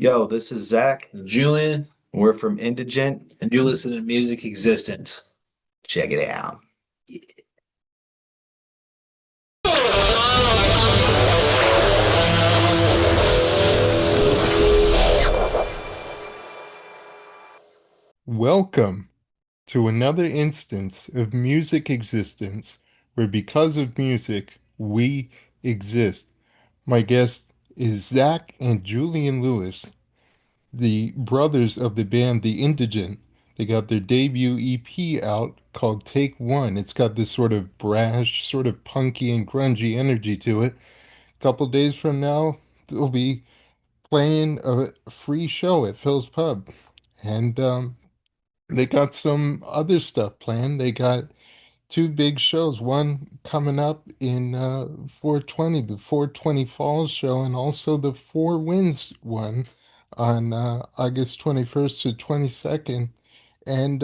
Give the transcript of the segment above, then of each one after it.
Yo, this is Zach and Julian. We're from Indigent. And you listen to Music Existence. Check it out. Welcome to another instance of music existence, where because of music, we exist. My guest is Zach and Julian Lewis, the brothers of the band The Indigent. They got their debut EP out called Take One. It's got this sort of brash, sort of punky and grungy energy to it. A couple days from now, they'll be playing a free show at Phil's Pub. And they got some other stuff planned. They got two big shows, one coming up in 420, the 420 Falls show, and also the Four Winds one on August 21st to 22nd. And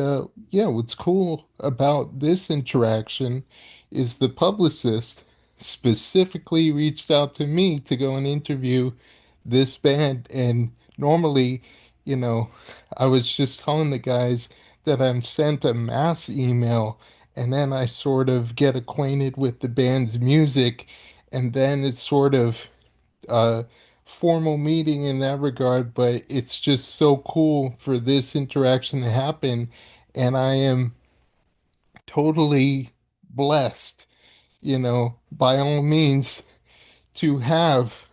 yeah, what's cool about this interaction is the publicist specifically reached out to me to go and interview this band. And normally, you know, I was just telling the guys that I'm sent a mass email and then I sort of get acquainted with the band's music, and then it's sort of a formal meeting in that regard, but it's just so cool for this interaction to happen, and I am totally blessed, by all means, to have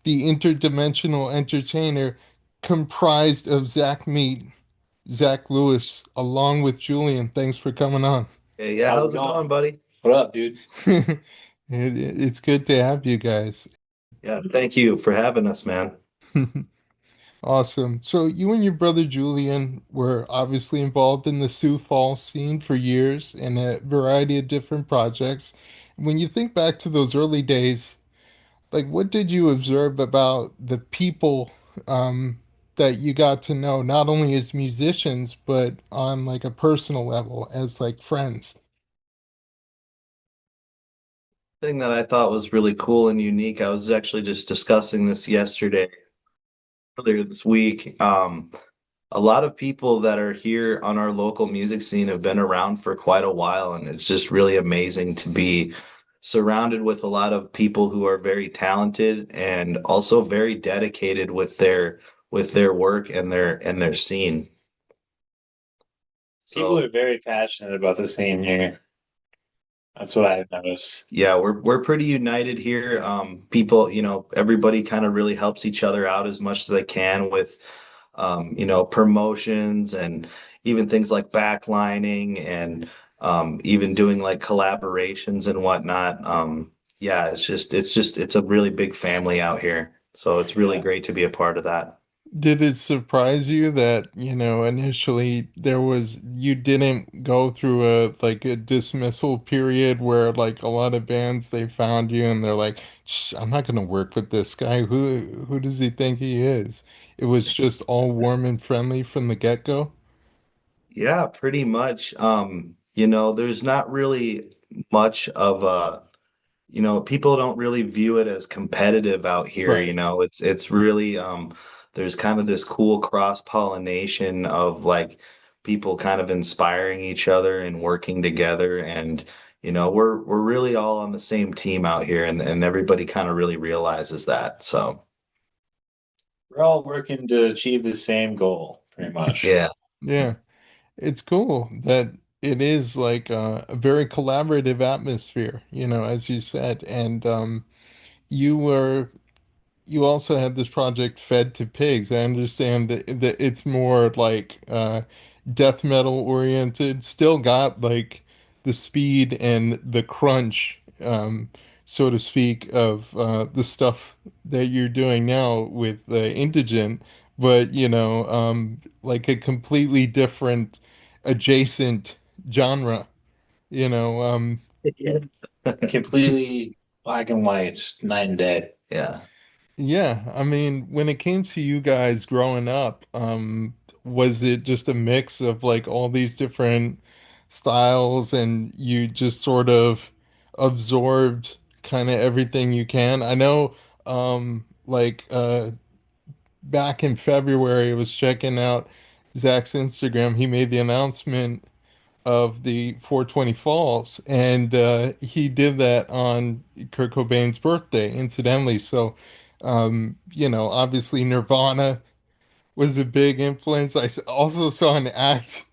the interdimensional entertainer comprised of Zach Lewis, along with Julian. Thanks for coming on. Hey, yeah, How's it how's it going? going, buddy? What up, dude? It's good to have you guys. Yeah, thank you for having us, man. Awesome. So you and your brother Julian were obviously involved in the Sioux Falls scene for years in a variety of different projects. When you think back to those early days, like what did you observe about the people that you got to know, not only as musicians, but on like a personal level as like friends? Thing that I thought was really cool and unique, I was actually just discussing this yesterday, earlier this week. A lot of people that are here on our local music scene have been around for quite a while, and it's just really amazing to be surrounded with a lot of people who are very talented and also very dedicated with their work and their scene. People So are very passionate about the scene here. That's what I've noticed. yeah, we're pretty united here. People, everybody kind of really helps each other out as much as they can with promotions and even things like backlining and even doing like collaborations and whatnot. Yeah, it's a really big family out here. So it's really Yeah. great to be a part of that. Did it surprise you that, initially you didn't go through a dismissal period where like a lot of bands they found you and they're like, "Shh, I'm not gonna work with this guy. Who does he think he is?" It was just all warm and friendly from the get-go. Yeah, pretty much. There's not really much of a people don't really view it as competitive out here, Right. it's really there's kind of this cool cross-pollination of like people kind of inspiring each other and working together and we're really all on the same team out here and everybody kind of really realizes that. So, We're all working to achieve the same goal, pretty much. yeah. Yeah. It's cool that it is like a very collaborative atmosphere, as you said. And you were you also had this project Fed to Pigs. I understand that it's more like death metal oriented, still got like the speed and the crunch, so to speak, of the stuff that you're doing now with Indigent, but like a completely different adjacent genre, you know. Yeah. Completely black and white, just night and day. Yeah. Yeah, I mean, when it came to you guys growing up, was it just a mix of like all these different styles and you just sort of absorbed kind of everything you can? I know, like, back in February, I was checking out Zach's Instagram. He made the announcement of the 420 Falls, and he did that on Kurt Cobain's birthday, incidentally. So, obviously Nirvana was a big influence. Also saw an act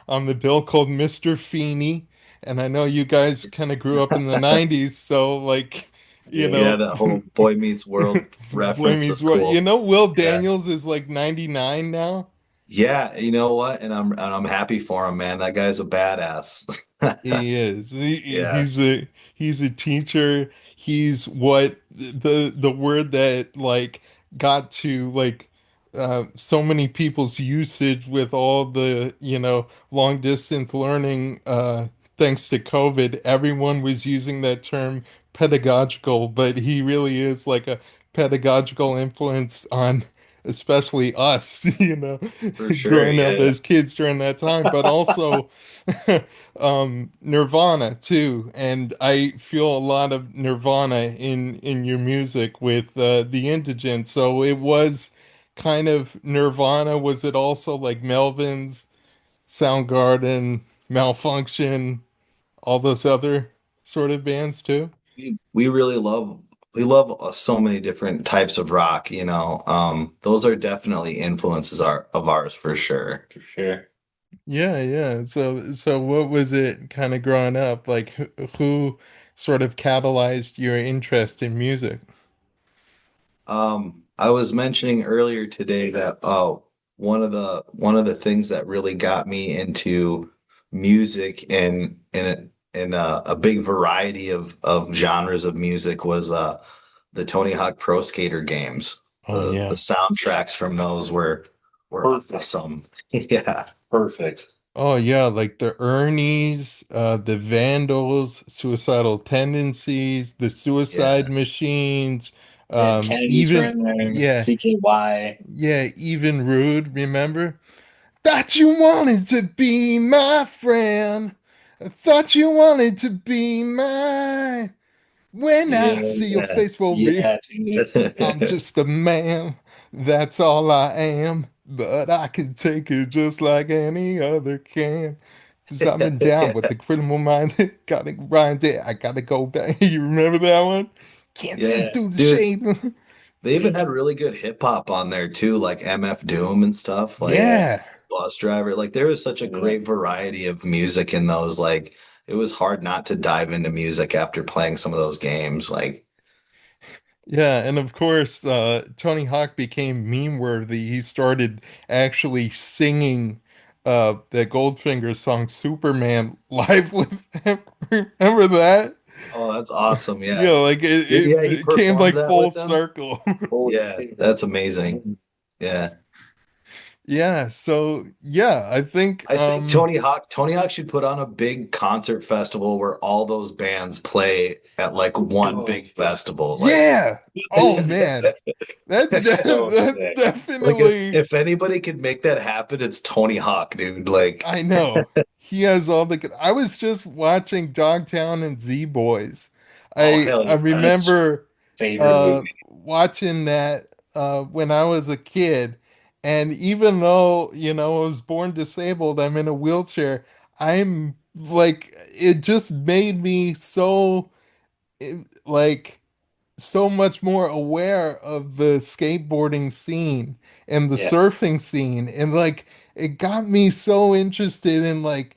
on the bill called Mr. Feeney, and I know you guys kind of grew up in the 90s, so like, you Yeah. Yeah, know, that whole Boy Meets World Boy reference Meets is World. cool. Will Yeah. Daniels is like 99 now. Yeah, you know what? And I'm happy for him, man. That guy's a badass. He is. Yeah, He's a teacher. He's what the word that like got to like so many people's usage with all the, long distance learning thanks to COVID. Everyone was using that term pedagogical, but he really is like a pedagogical influence on especially us, for sure. growing up Yeah. as kids during that time, but also Nirvana too, and I feel a lot of Nirvana in your music with the Indigent. So it was kind of Nirvana. Was it also like Melvin's, Soundgarden, Malfunction, all those other sort of bands too? We really love so many different types of rock, those are definitely influences of ours for sure. For sure. Yeah, yeah. So what was it kind of growing up? Like who sort of catalyzed your interest in music? I was mentioning earlier today that one of the things that really got me into music and a big variety of genres of music was the Tony Hawk Pro Skater games. Oh The yeah. soundtracks from those were Perfect. awesome. Yeah. Perfect. Oh yeah, like the Ernies, the Vandals, Suicidal Tendencies, the Yeah. Suicide Machines, Dead Kennedys were even in there. yeah, CKY. yeah, even Rude, remember? Thought you wanted to be my friend. I thought you wanted to be mine. When I see your Yeah. face for real. Yeah, dude. I'm just a man, that's all I am. But I can take it just like any other can. Cause I've been down with the criminal mind. Gotta grind it. I gotta go back. You remember that one? Can't see Yeah, through the dude, shade. they even had really good hip hop on there too, like MF Doom and stuff, like Yeah. Yeah. Bus Driver. Like there was such a Yeah. great variety of music in those. Like it was hard not to dive into music after playing some of those games. Like, Yeah, and of course, Tony Hawk became meme worthy. He started actually singing that Goldfinger song Superman live with him. Remember that? oh, that's awesome. Yeah. Yeah, like Yeah, he it came performed like that full with them. circle. Holy Yeah, shit. that's amazing. Yeah. Yeah, so yeah, I think I think Tony Hawk should put on a big concert festival where all those bands play at like one Oh, big festival. Like yeah. Oh man. so That's sick. like if definitely if anybody could make that happen, it's Tony Hawk, dude. Like I know. He has all the I was just watching Dogtown and Z Boys. oh I hell That's remember favorite movie. watching that when I was a kid, and even though, I was born disabled, I'm in a wheelchair. I'm like it just made me so like so much more aware of the skateboarding scene and the Yeah. surfing scene, and like it got me so interested in like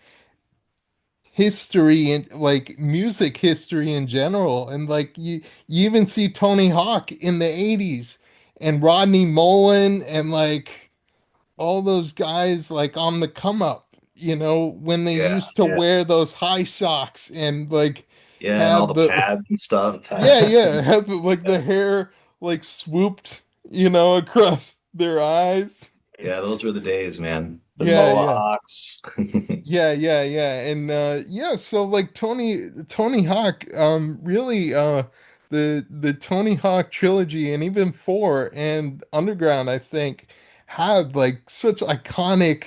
history and like music history in general, and like you even see Tony Hawk in the 80s and Rodney Mullen and like all those guys like on the come up, when they yeah. used to Yeah. wear those high socks and like Yeah, and all have the the pads and stuff. yeah, yeah, have like the hair like swooped, across their eyes. Yeah, those were the days, man. The Yeah, yeah. Mohawks. Yeah, yeah, yeah. And yeah, so like Tony Hawk really the Tony Hawk trilogy and even 4 and Underground, I think, had like such iconic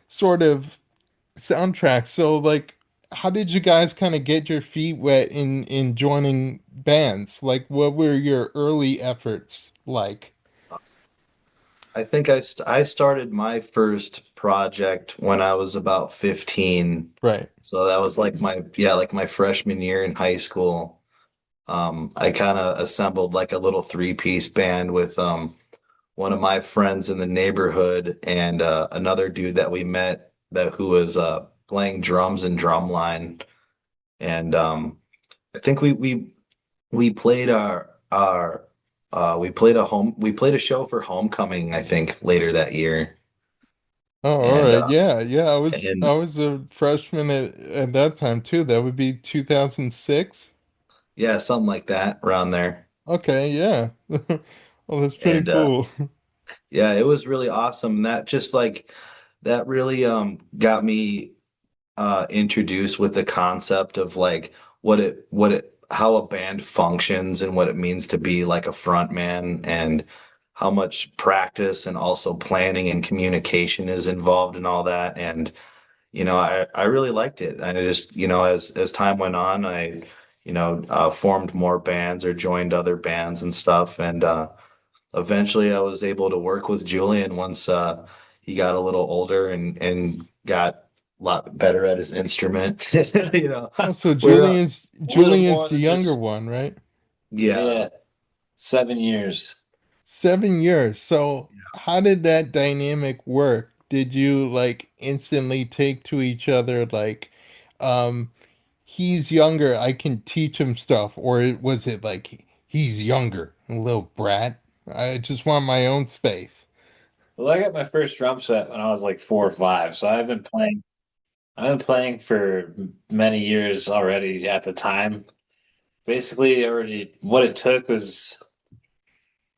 sort of soundtracks. So like how did you guys kind of get your feet wet in joining bands? Like what were your early efforts like? I think I started my first project when I was about 15. Right. So that was like like my freshman year in high school. I kind of assembled like a little three-piece band with one of my friends in the neighborhood and another dude that we met that who was playing drums and drumline. And I think we played our we played a show for homecoming, I think, later that year. Oh, all And right. Yeah, yeah. I and was a freshman at that time too. That would be 2006. yeah, something like that around there. Okay, yeah. Well, that's pretty And cool. yeah, it was really awesome. That just like that really got me introduced with the concept of like what it how a band functions and what it means to be like a front man and how much practice and also planning and communication is involved in all that. And I really liked it. I just, as time went on, I formed more bands or joined other bands and stuff. And eventually I was able to work with Julian once he got a little older and got a lot better at his instrument. You know, Oh, so we're A little Julian's more the than younger just one, right? yeah, yeah, 7 years. 7 years. So how did that dynamic work? Did you like instantly take to each other like, um, he's younger, I can teach him stuff, or was it like he's younger, a little brat? I just want my own space. Well, I got my first drum set when I was like 4 or 5, so I've been playing. I've been playing for many years already at the time. Basically, already what it took was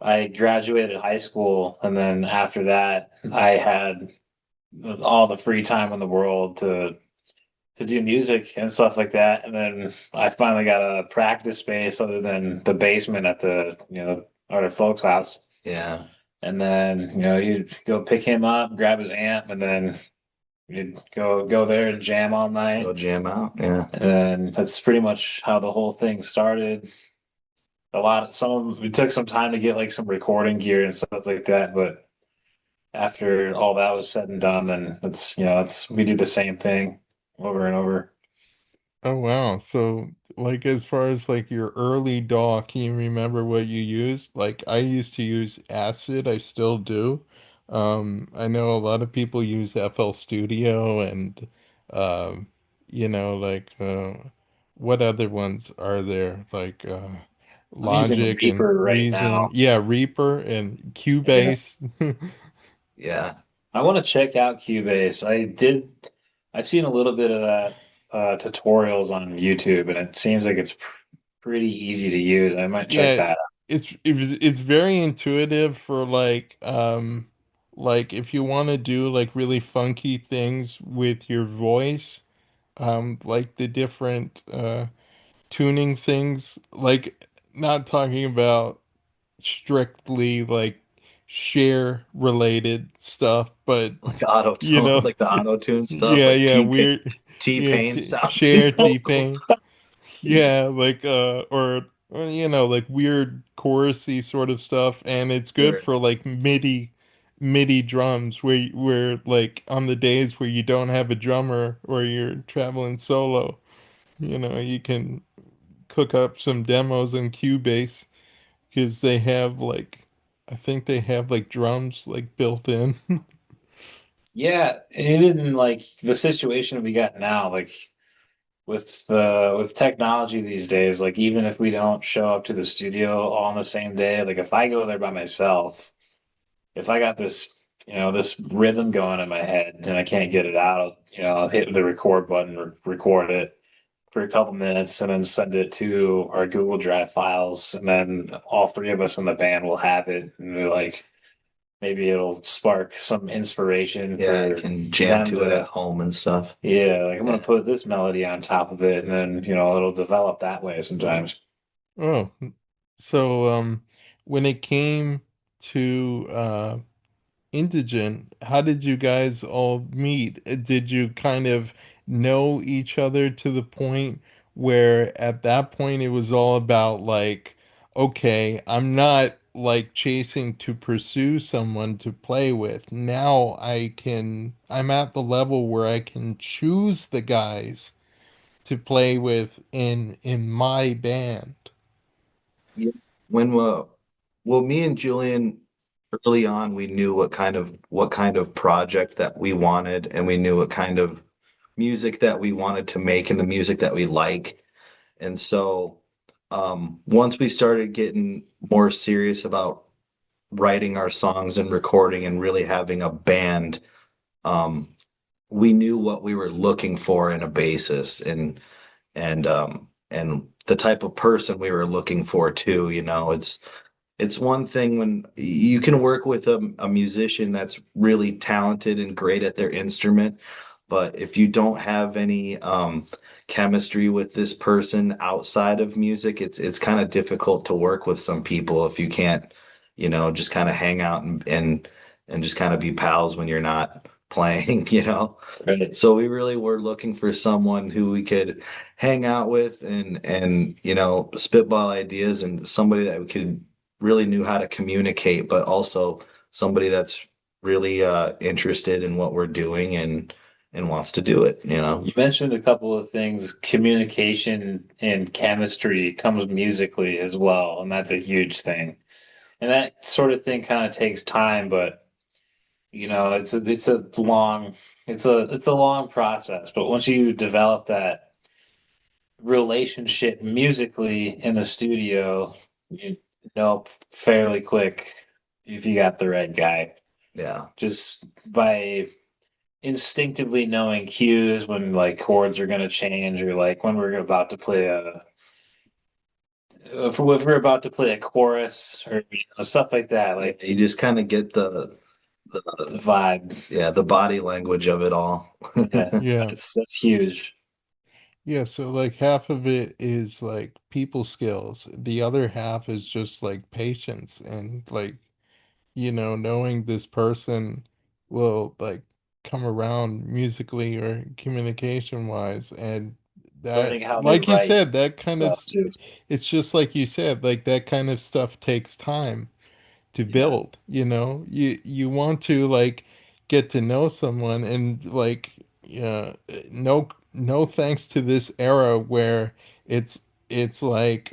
I graduated high school, and then after that, I had all the free time in the world to do music and stuff like that. And then I finally got a practice space other than the basement at the other folks' house. yeah, And then you'd go pick him up, grab his amp, and then you'd go there and jam all go night. jam out. Yeah. And then that's pretty much how the whole thing started. It took some time to get like some recording gear and stuff like that, but after all that was said and done, then it's we do the same thing over and over. Oh wow. So like as far as like your early DAW, can you remember what you used? Like I used to use Acid, I still do. I know a lot of people use FL Studio and um like what other ones are there? Like I'm using Logic and Reaper right Reason. now. Yeah, Reaper and Yeah. Cubase. Yeah. I want to check out Cubase. I've seen a little bit of that tutorials on YouTube, and it seems like it's pretty easy to use. I might check Yeah, that out. it's very intuitive for like if you want to do like really funky things with your voice, like the different tuning things, like not talking about strictly like share related stuff, but Like auto you tone, know, like the auto tune stuff, yeah, like yeah, weird, yeah, T-Pain t sounding share vocals. T-Pain. Yeah, like or like weird chorusy sort of stuff, and it's good Sure. for like MIDI drums where like on the days where you don't have a drummer or you're traveling solo, you can cook up some demos in Cubase because they have like I think they have like drums like built in. Yeah, and in like the situation we got now, like with technology these days, like even if we don't show up to the studio all on the same day, like if I go there by myself, if I got this rhythm going in my head and I can't get it out, I'll hit the record button, record it for a couple minutes, and then send it to our Google Drive files, and then all three of us in the band will have it, and we're like, maybe it'll spark some inspiration Yeah, I for can jam them to it to, at home and stuff. yeah, like I'm gonna Yeah. put this melody on top of it, and then it'll develop that way sometimes. Oh, so when it came to Indigent, how did you guys all meet? Did you kind of know each other to the point where at that point it was all about like, okay, I'm not like chasing to pursue someone to play with. Now I'm at the level where I can choose the guys to play with in my band. Yeah. When well, me and Julian early on, we knew what kind of project that we wanted, and we knew what kind of music that we wanted to make and the music that we like. And so, once we started getting more serious about writing our songs and recording and really having a band, um, we knew what we were looking for in a bassist and the type of person we were looking for too. It's one thing when you can work with a musician that's really talented and great at their instrument, but if you don't have any chemistry with this person outside of music, it's kind of difficult to work with some people if you can't, just kind of hang out and just kind of be pals when you're not playing, you know. Right. So we really were looking for someone who we could hang out with and spitball ideas and somebody that we could really knew how to communicate, but also somebody that's really interested in what we're doing and wants to do it. You mentioned a couple of things. Communication and chemistry comes musically as well, and that's a huge thing. And that sort of thing kind of takes time, but it's a long process. But once you develop that relationship musically in the studio, you know fairly quick if you got the right guy. Yeah. Just by instinctively knowing cues when like chords are going to change or like when we're about to play a if we're about to play a chorus or stuff like that, Yeah, like you just kind of get the the vibe. yeah, the body language of it all. Yeah, Yeah. that's huge. Yeah, so like half of it is like people skills. The other half is just like patience and like, knowing this person will like come around musically or communication wise. And that, Learning how they like you write said, that kind of, stuff too. it's just like you said, like that kind of stuff takes time to Yeah, build, you want to like get to know someone and like no thanks to this era where it's it's like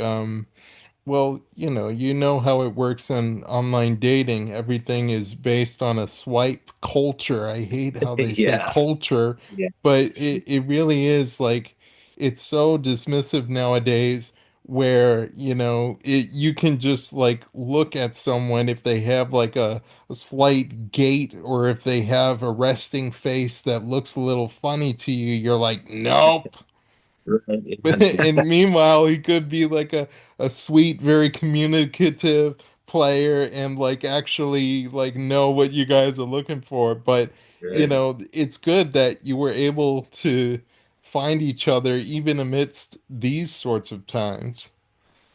well, you know how it works in online dating. Everything is based on a swipe culture. I hate how they say Yeah. culture, yeah. but it really is like it's so dismissive nowadays where, you can just like look at someone if they have like a slight gait or if they have a resting face that looks a little funny to you, you're like, nope. Right. And meanwhile, he could be like a sweet, very communicative player and like actually like know what you guys are looking for. But Right. it's good that you were able to find each other even amidst these sorts of times.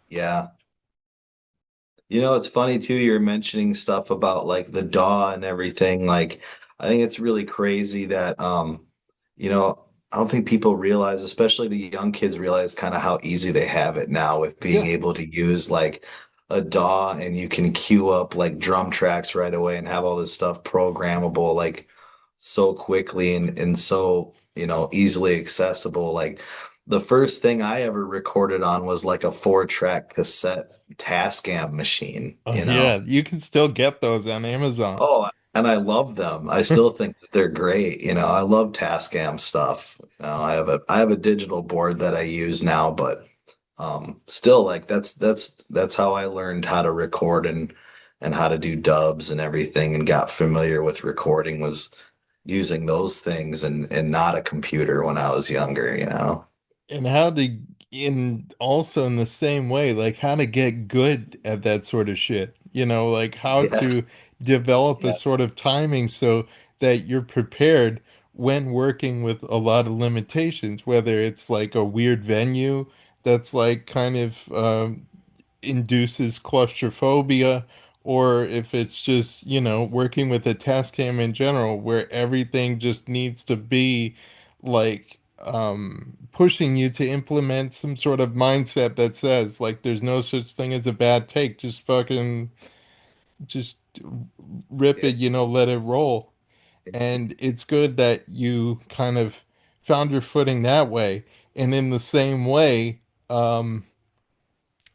Yeah. It's funny too, you're mentioning stuff about like the DAW and everything. Like, I think it's really crazy that I don't think people realize, especially the young kids realize kind of how easy they have it now with being Yeah. able to use like a DAW and you can queue up like drum tracks right away and have all this stuff programmable like so quickly and so, easily accessible. Like the first thing I ever recorded on was like a 4-track cassette Tascam machine, Oh yeah, you can still get those on Amazon. Oh, and I love them. I still think that they're great. I love Tascam stuff. I have a digital board that I use now, but still like that's how I learned how to record and how to do dubs and everything and got familiar with recording was using those things and not a computer when I was younger. And how to, in also in the same way, like how to get good at that sort of shit, like how Yeah. to develop a Yeah. sort of timing so that you're prepared when working with a lot of limitations, whether it's like a weird venue that's like kind of induces claustrophobia, or if it's just, working with a task cam in general, where everything just needs to be like pushing you to implement some sort of mindset that says like there's no such thing as a bad take, just fucking just rip Yeah. it, let it roll. And it's good that you kind of found your footing that way. And in the same way, um,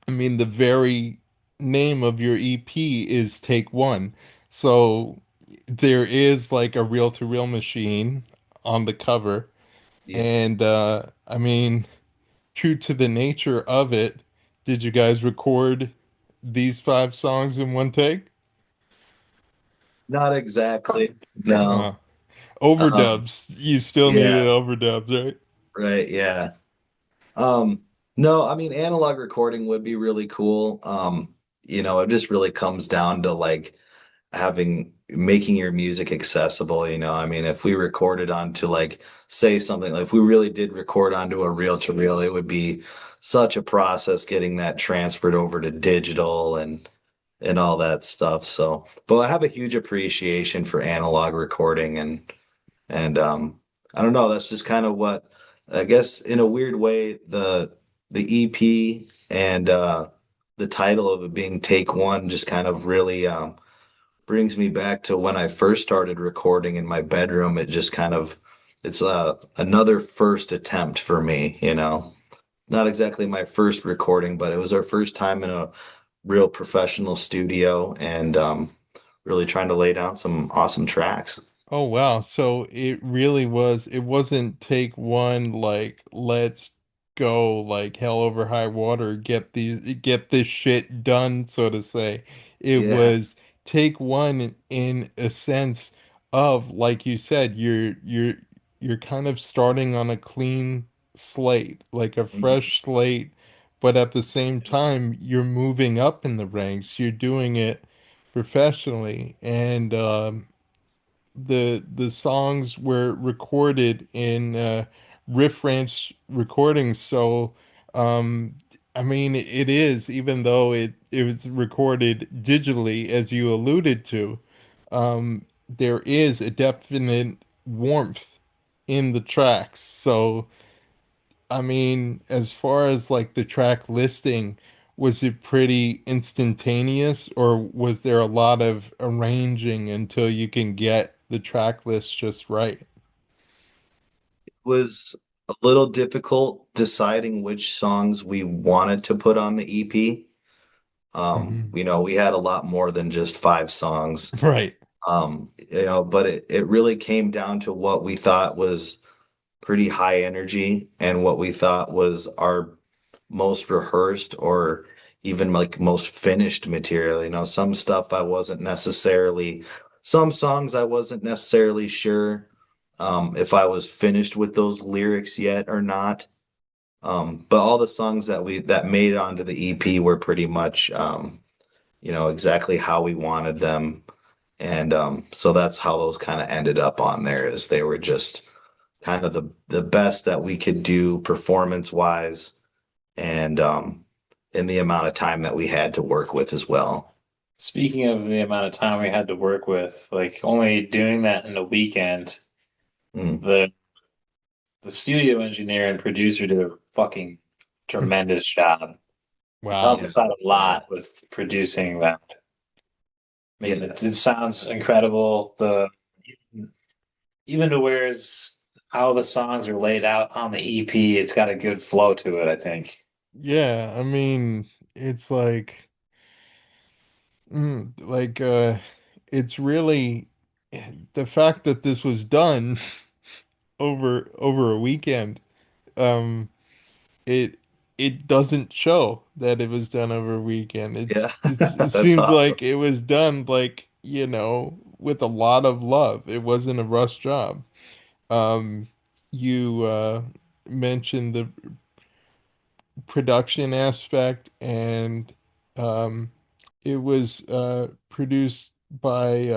I mean, the very name of your EP is Take One. So there is like a reel-to-reel machine on the cover. Yeah. And I mean, true to the nature of it, did you guys record these 5 songs in one take? Not exactly. No. Uh, Um, overdubs. You still needed yeah, overdubs, right? right. Yeah. No, I mean, analog recording would be really cool. It just really comes down to like making your music accessible, I mean, if we recorded onto like say something like if we really did record onto a reel to reel, it would be such a process getting that transferred over to digital and all that stuff. So, but I have a huge appreciation for analog recording and I don't know, that's just kind of what I guess in a weird way the EP and the title of it being Take One just kind of really brings me back to when I first started recording in my bedroom. It just kind of it's another first attempt for me. Not exactly my first recording, but it was our first time in a real professional studio and really trying to lay down some awesome tracks. Oh wow. So it really was, it wasn't take one like let's go like hell over high water, get this shit done, so to say. It Yeah. was take one in a sense of like you said, you're kind of starting on a clean slate, like a Mhm. fresh slate, but at the same time you're moving up in the ranks. You're doing it professionally and the songs were recorded in Riff Ranch recordings. So, um, I mean, it is, even though it was recorded digitally, as you alluded to, there is a definite warmth in the tracks. So, I mean, as far as like the track listing, was it pretty instantaneous, or was there a lot of arranging until you can get the track list just right? Was a little difficult deciding which songs we wanted to put on the EP. Hmm. We had a lot more than just 5 songs. Right. But it really came down to what we thought was pretty high energy and what we thought was our most rehearsed or even like most finished material. Some songs I wasn't necessarily sure if I was finished with those lyrics yet or not. But all the songs that made it onto the EP were pretty much exactly how we wanted them. And so that's how those kind of ended up on there is they were just kind of the best that we could do performance wise and in the amount of time that we had to work with as well. Speaking of the amount of time we had to work with, like only doing that in a weekend, Mm, the the studio engineer and producer did a fucking tremendous job. Helped Wow. yeah, us out a lot with producing that. I mean, yeah, it sounds incredible. The even to where's how the songs are laid out on the EP, it's got a good flow to it, I think. Yeah, I mean, it's like it's really the fact that this was done over a weekend. Um, it it doesn't show that it was done over a weekend. yeah. It That's seems awesome. like it was done like, with a lot of love. It wasn't a rush job. Um, you mentioned the production aspect, and um, it was produced by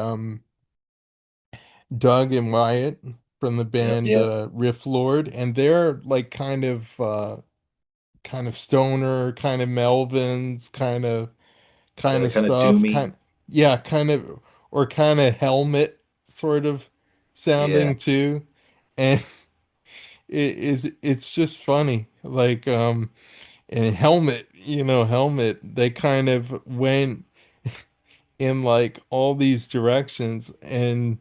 Doug and Wyatt from the Yep. band Yep. Riff Lord, and they're like kind of stoner, kind of Melvins, kind Yeah, of kind of stuff, doomy. yeah, kind of, or kind of Helmet sort of Yeah. sounding too. And it's just funny. Like and Helmet, Helmet, they kind of went in like all these directions, and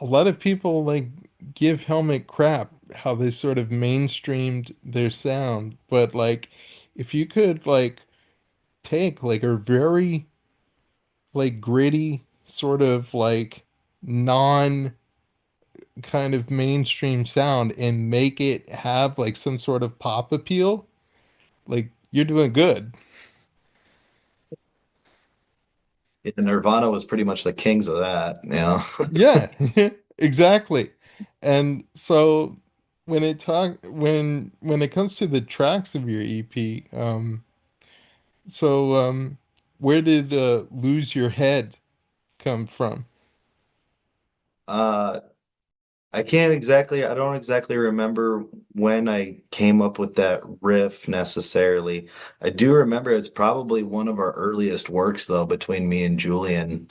a lot of people like give Helmet crap how they sort of mainstreamed their sound, but like if you could like take like a very like gritty sort of like non kind of mainstream sound and make it have like some sort of pop appeal, like you're doing good. Yeah, Nirvana was pretty much the kings of that, you know. Yeah, exactly. And so when it comes to the tracks of your EP, so where did Lose Your Head come from? Uh, I don't exactly remember when I came up with that riff necessarily. I do remember it's probably one of our earliest works though, between me and Julian.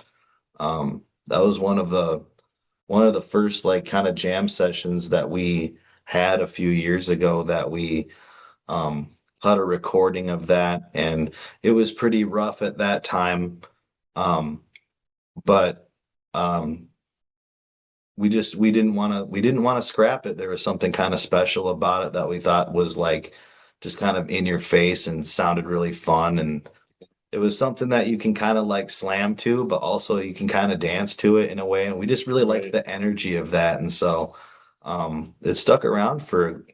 That was one of the first like kind of jam sessions that we had a few years ago that we had a recording of that, and it was pretty rough at that time. Um, but um we didn't want to scrap it. There was something kind of special about it that we thought was like just kind of in your face and sounded really fun, and it was something that you can kind of like slam to, but also you can kind of dance to it in a way. And we just really liked Right. the energy of that. And so it stuck around for,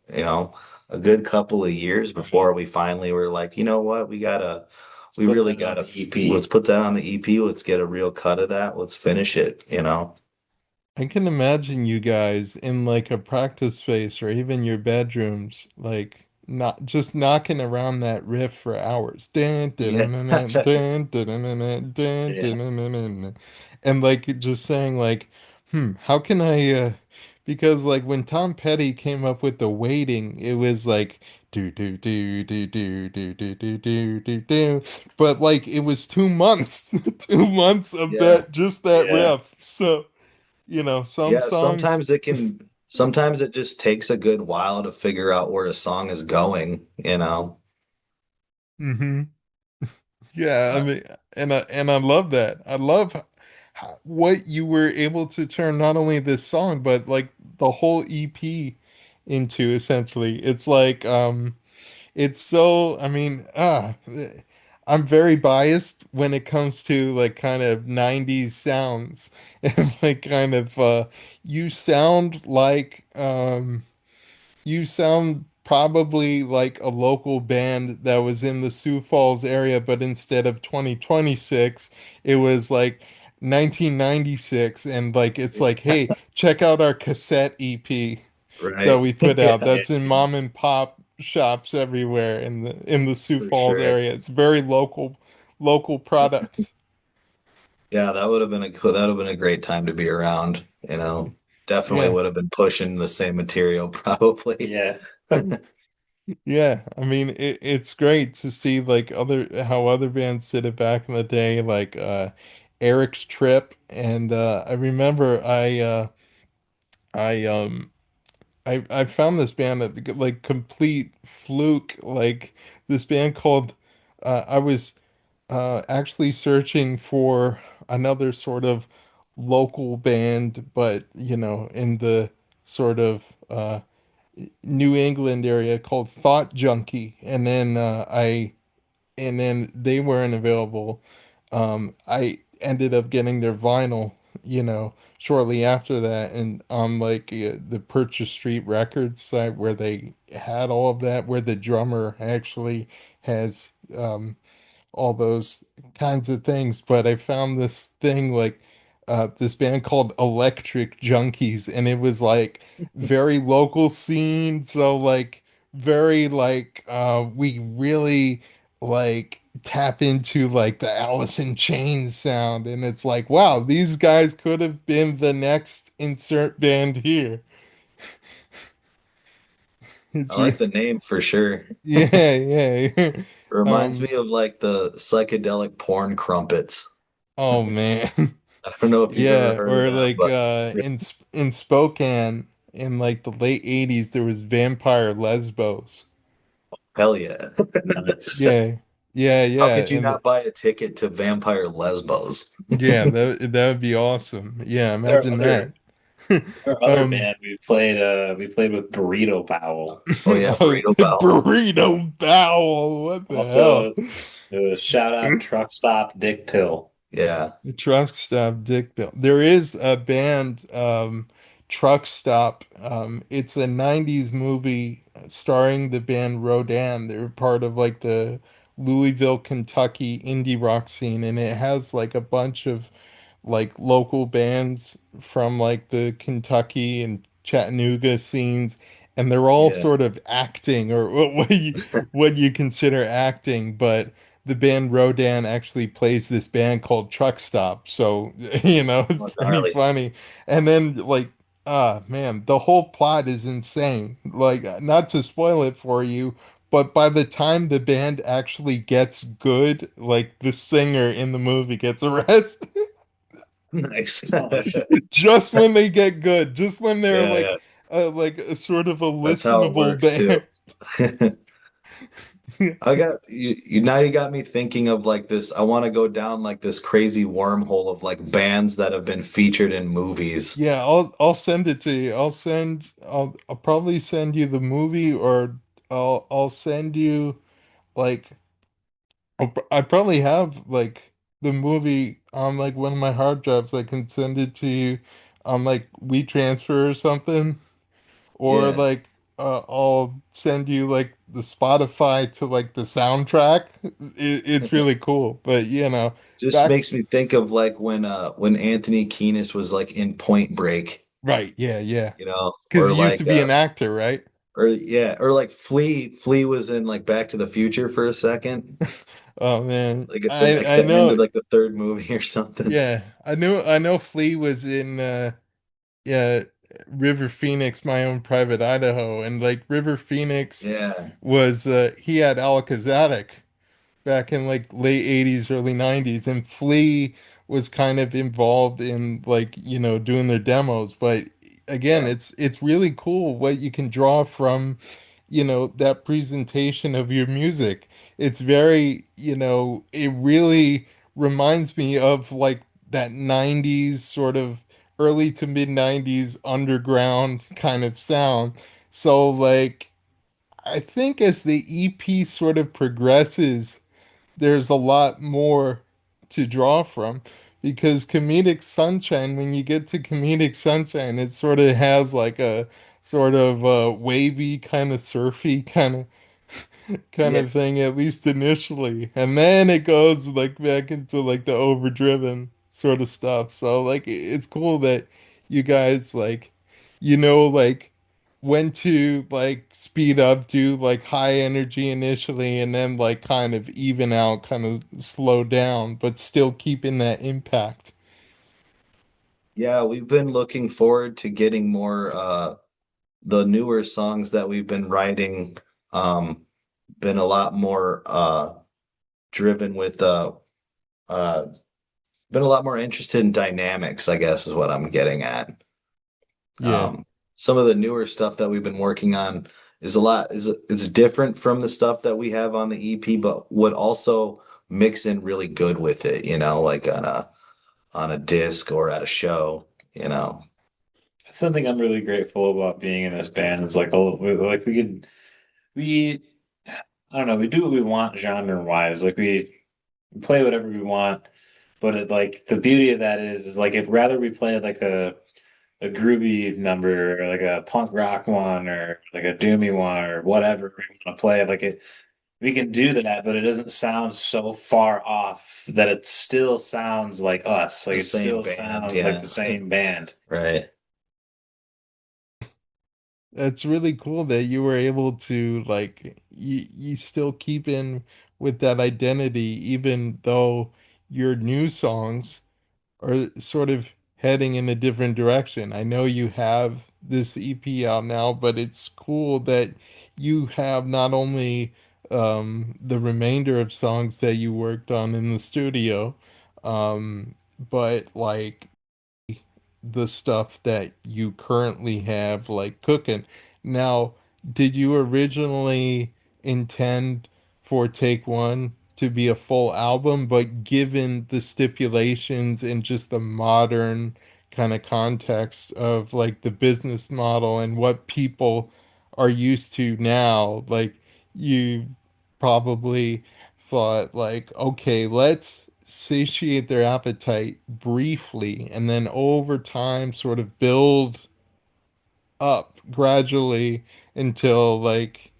a good couple of years before we finally were like, you know what, Let's we put really that on gotta, the EP. let's put that on the EP. Let's get a real cut of that. Let's finish it. I can imagine you guys in like a practice space or even your bedrooms, like not just knocking around that riff for hours. Dun, dun, Yeah. dun, dun, dun, dun, dun, dun, dun, dun, Yeah. dun, dun, dun. And like just saying like, how can I because like when Tom Petty came up with the waiting, it was like do do do do do do do do do do do. But like it was 2 months, 2 months of Yeah. that just that Yeah. riff. So some Yeah. songs. Sometimes it just takes a good while to figure out where a song is going. Hmm. Yeah, I Uh, mean, and I love that. I love what you were able to turn not only this song but like the whole EP into essentially. It's like it's so I mean, I'm very biased when it comes to like kind of 90s sounds and like kind of you sound like you sound probably like a local band that was in the Sioux Falls area, but instead of 2026, it was like 1996. And like, it's like, hey, check out our cassette EP that right. we put out. Yeah, That's in mom and pop shops everywhere in the Sioux for Falls sure. area. It's very local product. Yeah, that would have been a great time to be around. Definitely Yeah. would have been pushing the same material probably. Yeah. Yeah, I mean it's great to see like other how other bands did it back in the day, like Eric's Trip, and I remember I I found this band that like complete fluke, like this band called I was actually searching for another sort of local band, but in the sort of New England area called Thought Junkie, and then they weren't available. I ended up getting their vinyl, shortly after that, and on like the Purchase Street Records site where they had all of that, where the drummer actually has all those kinds of things. But I found this thing like this band called Electric Junkies, and it was like very local scene. So like very like we really like tap into like the Alice in Chains sound, and it's like wow, these guys could have been the next insert band here. I It's like the name for sure. yeah, yeah. It reminds um me of like the psychedelic porn crumpets. oh man. I don't know if you've ever Yeah, heard of or that, like but it's in Spokane in like the late 80s there was Vampire Lesbos. hell yeah. Nice. Yeah. Yeah, How yeah, could you and not buy a ticket to Vampire Lesbos? yeah, that would be awesome. Yeah, There are imagine other that. there are other Um, band we played with Burrito Powell. Oh yeah, Burrito Bell. burrito bowel. What the Also, hell? shout out Truck Stop Dick Pill. Yeah, Truck Stop Dick Bill. There is a band, Truck Stop. It's a 90s movie starring the band Rodan. They're part of like the Louisville, Kentucky indie rock scene, and it has like a bunch of like local bands from like the Kentucky and Chattanooga scenes, and they're all yeah. sort of acting or what you consider acting, but the band Rodan actually plays this band called Truck Stop. So, it's Oh, pretty gnarly. funny. And then like man, the whole plot is insane. Like not to spoil it for you, but by the time the band actually gets good, like the singer in the movie gets arrested. Nice. Oh shit. Just when they get good, just when they're Yeah, yeah. like a sort of a That's how it listenable works too. band. I got you now you got me thinking of like this. I want to go down like this crazy wormhole of like bands that have been featured in movies. Yeah, I'll send it to you. I'll probably send you the movie, or I'll send you like I probably have like the movie on like one of my hard drives. I can send it to you on like WeTransfer or something. Or Yeah. like I'll send you like the Spotify to like the soundtrack. It's really cool. But Just back makes me think of like when Anthony Kiedis was like in Point Break, right, yeah, yeah. Because or he used like to be an actor, right? or yeah, or like Flea was in like Back to the Future for a second. Oh man, Like at the I end of know. like the third movie or something. Yeah, I know. Flea was in yeah, River Phoenix, My Own Private Idaho, and like River Phoenix Yeah. was he had Alcazadic back in like late 80s, early 90s, and Flea was kind of involved in like, doing their demos. But again, Yeah. it's really cool what you can draw from, that presentation of your music. It's very, it really reminds me of like that 90s sort of early to mid 90s underground kind of sound. So like I think as the EP sort of progresses, there's a lot more to draw from because Comedic Sunshine, when you get to Comedic Sunshine, it sort of has like a sort of wavy, kind of surfy kind Yeah. of thing, at least initially. And then it goes like back into like the overdriven sort of stuff. So like it's cool that you guys like when to like speed up, do like high energy initially, and then like kind of even out, kind of slow down, but still keeping that impact. Yeah, we've been looking forward to getting more the newer songs that we've been writing been a lot more driven with uh been a lot more interested in dynamics, I guess is what I'm getting at. Yeah. Um some of the newer stuff that we've been working on is a lot is it's different from the stuff that we have on the EP, but would also mix in really good with it, like on a disc or at a show. That's something I'm really grateful about being in this band is like we I don't know, we do what we want genre wise. Like we play whatever we want, but like the beauty of that is like if rather we play like a groovy number or like a punk rock one or like a doomy one or whatever we want to play, like it we can do that, but it doesn't sound so far off that it still sounds like us. Like The it same still band, sounds like yeah. the same band. Right. It's really cool that you were able to like you still keep in with that identity even though your new songs are sort of heading in a different direction. I know you have this EP out now, but it's cool that you have not only the remainder of songs that you worked on in the studio, but like the stuff that you currently have like cooking. Now, did you originally intend for Take One to be a full album, but given the stipulations and just the modern kind of context of like the business model and what people are used to now, like you probably thought like, okay, let's satiate their appetite briefly and then over time sort of build up gradually until like,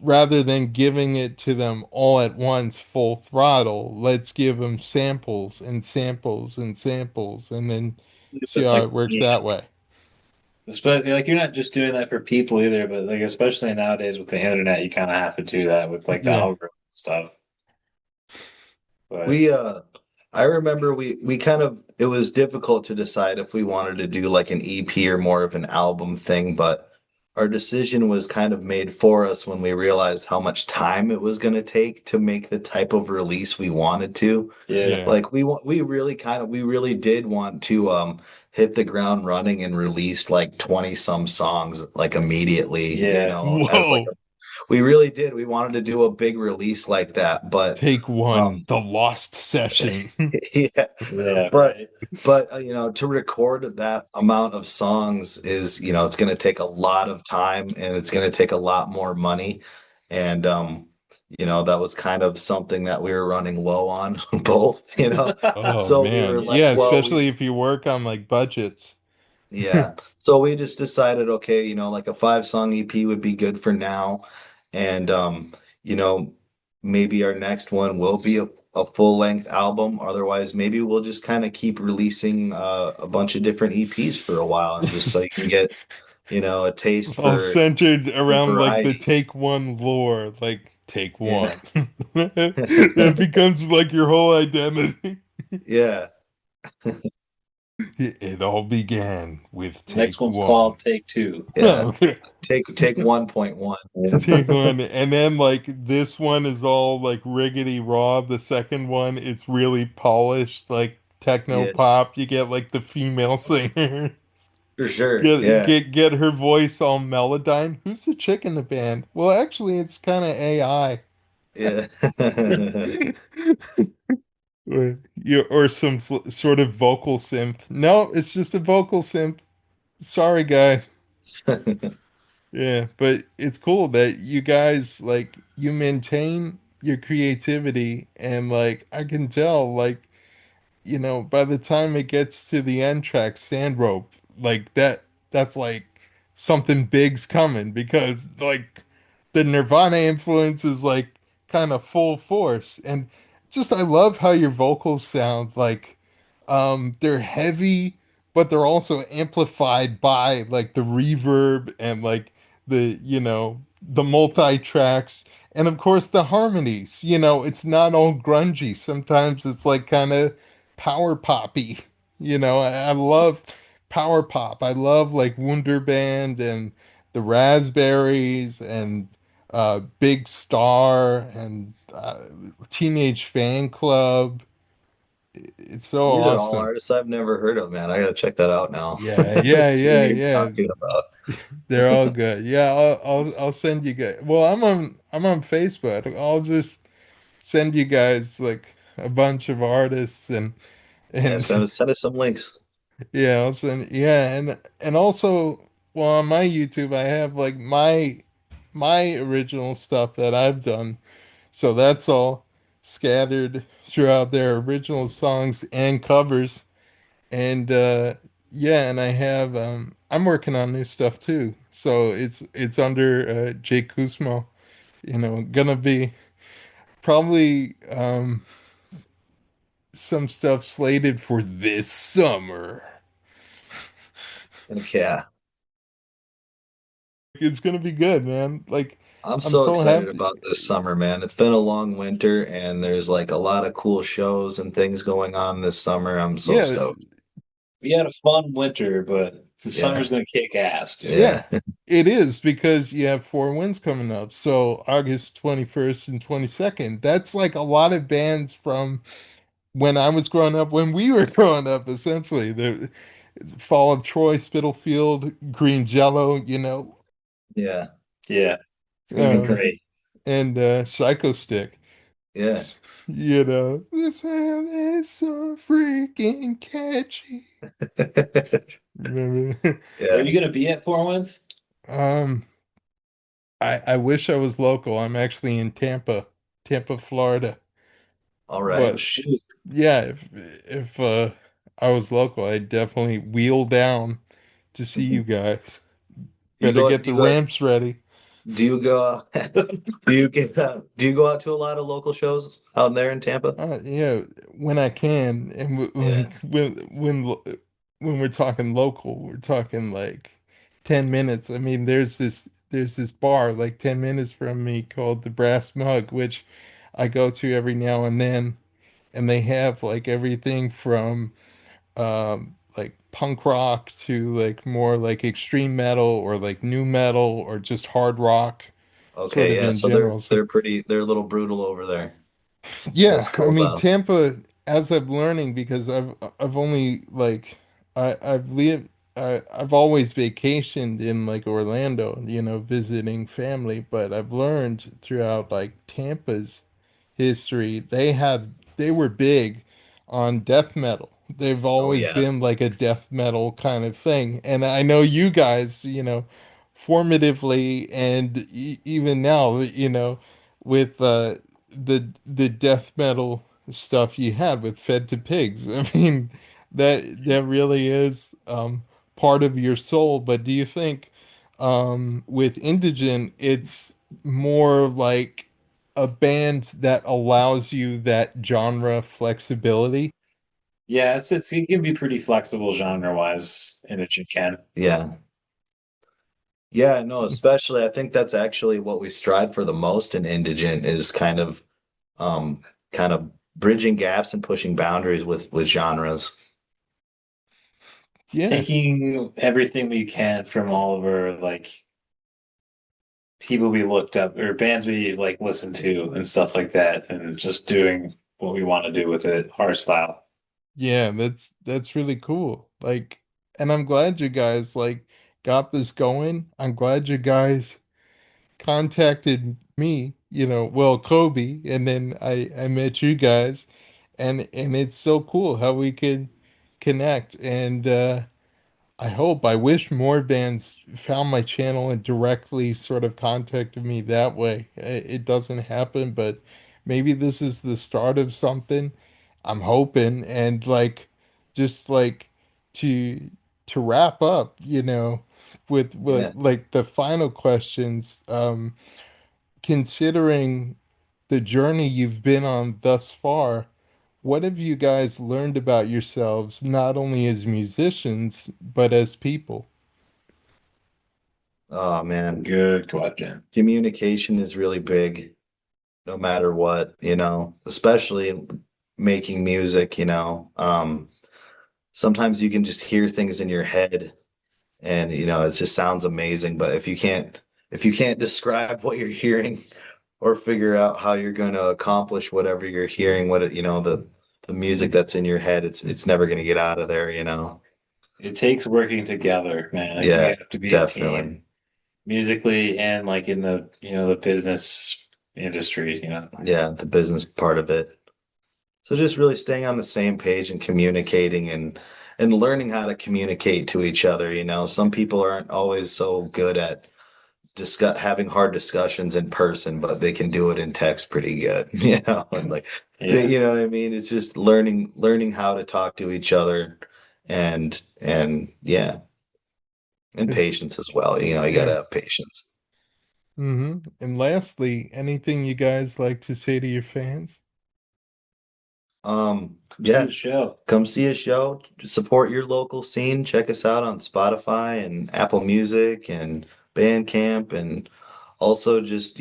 rather than giving it to them all at once full throttle, let's give them samples and samples and samples and then see But how like, it works yeah, that way. especially like you're not just doing that for people either, but like especially nowadays with the internet, you kind of have to do that with like the Yeah. algorithm stuff. But We I remember we kind of it was difficult to decide if we wanted to do like an EP or more of an album thing, but our decision was kind of made for us when we realized how much time it was going to take to make the type of release we wanted to. yeah, Yeah. Like we really did want to hit the ground running and release like 20 some songs like immediately, yeah, as like Whoa. we really did. We wanted to do a big release like that, but Take one, um the lost session. yeah, yeah, but right. to record that amount of songs is, it's going to take a lot of time and it's going to take a lot more money. And that was kind of something that we were running low on both. Oh So we were man. like, Yeah, well, we especially if you work on like budgets. yeah. So we just decided, okay, like a 5 song EP would be good for now. And you know, maybe our next one will be a full length album. Otherwise, maybe we'll just kind of keep releasing a bunch of different EPs for a while and just so you can get, a taste All centered for around like the variety. take one lore, like take Yeah. one. That becomes like your whole identity. Yeah. It all began with Next take one's called one. Take Two. Yeah. Okay. Take 1.1. Take one, and then like this one is all like riggedy raw. The second one, it's really polished, like techno Yeah, pop. You get like the female singer. for sure. Get Yeah. get get her voice all melodyne. Who's the chick in the band? Well, actually, it's kind of AI. Yeah. Or some sort of vocal synth. No, it's just a vocal synth. Sorry, guys. Yeah, but it's cool that you guys like you maintain your creativity and like I can tell like by the time it gets to the end track, Sand Rope, like that's like something big's coming because like the Nirvana influence is like kind of full force. And just I love how your vocals sound like they're heavy, but they're also amplified by like the reverb and like the multi-tracks and of course the harmonies. It's not all grungy. Sometimes it's like kind of power poppy. I love power pop. I love like Wunderband and the Raspberries and Big Star and Teenage Fan Club. It's so These are all awesome. artists I've never heard of, man. I gotta check that out now. Yeah, yeah, See what yeah, you're yeah. talking about. They're all good. Yeah, I'll send you guys. Well, I'm on Facebook. I'll just send you guys like a bunch of artists Yeah, and send us some links. yeah, I'll send yeah, and also well on my YouTube I have like my original stuff that I've done. So that's all scattered throughout their original songs and covers. And yeah, and I'm working on new stuff too. So it's under Jake Kuzmo, gonna be probably some stuff slated for this summer. Heck yeah. It's gonna be good, man. Like I'm I'm so so excited happy. about this summer, man. It's been a long winter and there's like a lot of cool shows and things going on this summer. I'm so Yeah, stoked. We had a fun winter, but the Yeah. summer's gonna kick ass, dude. yeah. Yeah. It is because you have four wins coming up. So August 21st and 22nd. That's like a lot of bands from when I was growing up, when we were growing up, essentially. The Fall of Troy, Spitalfield, Green Jello, Yeah. Yeah, it's gonna be um, great. and Psycho Stick. Yeah. You know, this man is so freaking catchy. Remember? Where are Yeah. you gonna be at for once? Um, I wish I was local. I'm actually in Tampa, Florida. All Oh right. But shoot. yeah, if I was local, I'd definitely wheel down to see you guys. You Better go, get do the you go, ramps ready. do you go, do you go out to a lot of local shows out there in Tampa? Yeah, when I can, and Yeah. like when we're talking local, we're talking like 10 minutes. I mean, there's this bar like 10 minutes from me called the Brass Mug, which I go to every now and then, and they have like everything from like punk rock to like more like extreme metal or like new metal or just hard rock, sort Okay, of yeah. in So they're general. So they're pretty they're a little brutal over there. yeah, That's I cool mean though. Tampa, as I'm learning, because I've only like I've lived I've always vacationed in like Orlando, visiting family, but I've learned throughout like Tampa's history, they were big on death metal. They've Oh always yeah. been like a death metal kind of thing. And I know you guys, formatively and even now, with the death metal stuff you had with Fed to Pigs. I mean, that really is part of your soul. But do you think with Indigent, it's more like a band that allows you that genre flexibility? Yeah, it can be pretty flexible genre wise in a can. Yeah. Yeah, no, especially I think that's actually what we strive for the most in Indigent is um kind of bridging gaps and pushing boundaries with genres. Yeah, Taking everything we can from all of our like people we looked up or bands we like listened to and stuff like that, and just doing what we want to do with it, our style. yeah, that's really cool. Like, and I'm glad you guys like got this going. I'm glad you guys contacted me, well, Kobe, and then I met you guys, and it's so cool how we could connect. And I wish more bands found my channel and directly sort of contacted me that way. It doesn't happen, but maybe this is the start of something. I'm hoping, and like, just like to wrap up, with Yeah. like the final questions. Considering the journey you've been on thus far, what have you guys learned about yourselves, not only as musicians, but as people? Oh man. Good question. Communication is really big, no matter what, especially making music, sometimes you can just hear things in your head and it just sounds amazing, but if you can't describe what you're hearing or figure out how you're going to accomplish whatever you're hearing, the music that's in your head, it's never going to get out of there. It takes working together, man. I think Yeah, you have to be a team definitely. musically and like in the the business industry. Yeah, the business part of it. So just really staying on the same page and communicating and learning how to communicate to each other. Some people aren't always so good at having hard discussions in person, but they can do it in text pretty good. And like Yeah. you know what I mean? It's just learning how to talk to each other and yeah, and If, patience as well. You gotta yeah. have patience. And lastly, anything you guys like to say to your fans? See Yeah, the show. come see a show, support your local scene. Check us out on Spotify and Apple Music and Bandcamp, and also just,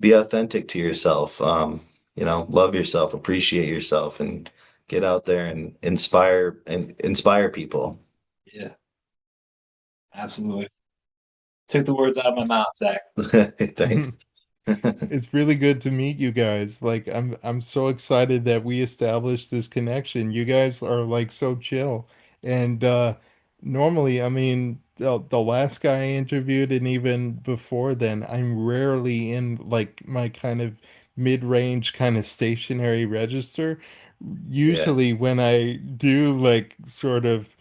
be authentic to yourself. Love yourself, appreciate yourself, and get out there and inspire people. Yeah, absolutely. Took the words out of my mouth, Zach. Thanks. It's really good to meet you guys. Like I'm so excited that we established this connection. You guys are like so chill. And normally, I mean, the last guy I interviewed and even before then, I'm rarely in like my kind of mid-range kind of stationary register. Yeah. Usually when I do like sort of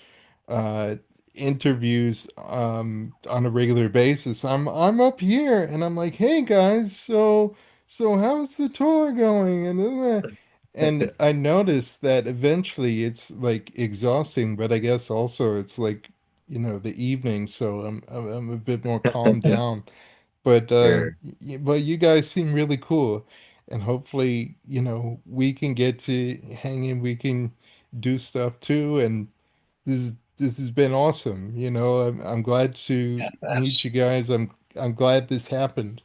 uh interviews on a regular basis, I'm up here and I'm like, "Hey guys, so how's the tour going?" And I noticed that eventually it's like exhausting, but I guess also it's like, the evening, so I'm a bit more calmed down. But Sure. but you guys seem really cool, and hopefully, we can get to hang in, we can do stuff too, and this has been awesome. I'm glad to Yeah, meet you that's, guys. I'm glad this happened.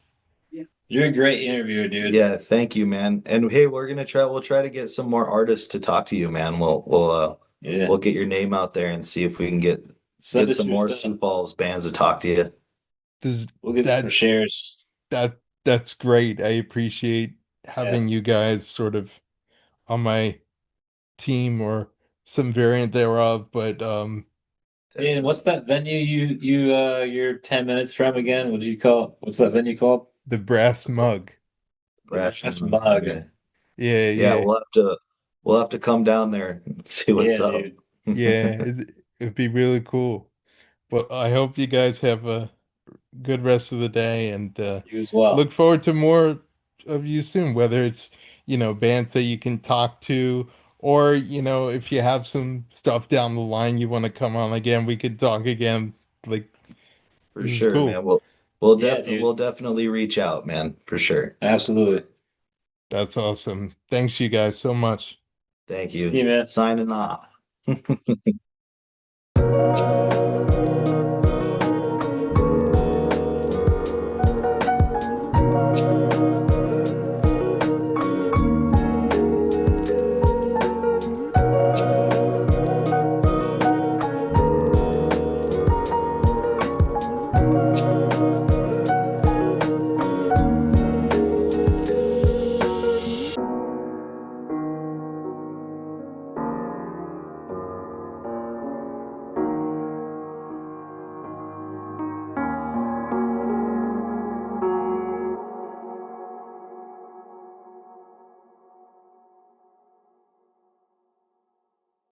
you're a great interviewer, dude. Yeah, thank you, man. And hey, we'll try to get some more artists to talk to you, man. Yeah. We'll get your name out there and see if we can Send get us some your more stuff. Sioux Falls bands to talk to you. This We'll give you some that shares. that that's great. I appreciate Yeah. having you guys sort of on my team or some variant thereof, but And what's that venue you're 10 minutes from again? What do you call it? What's that venue called? the brass mug. The Brass Brass Moon. Mug. Okay. Yeah, Yeah, yeah. we'll have to come down there and see what's Yeah, up. dude. Yeah, it'd be really cool. But I hope you guys have a good rest of the day and You as well. look forward to more of you soon, whether it's, bands that you can talk to, or, if you have some stuff down the line you want to come on again, we could talk again. Like, For this is sure, cool. man. Yeah, dude. We'll definitely reach out, man, for sure. Absolutely. That's awesome. Thanks you guys so much. Thank See you. you, man. Signing off.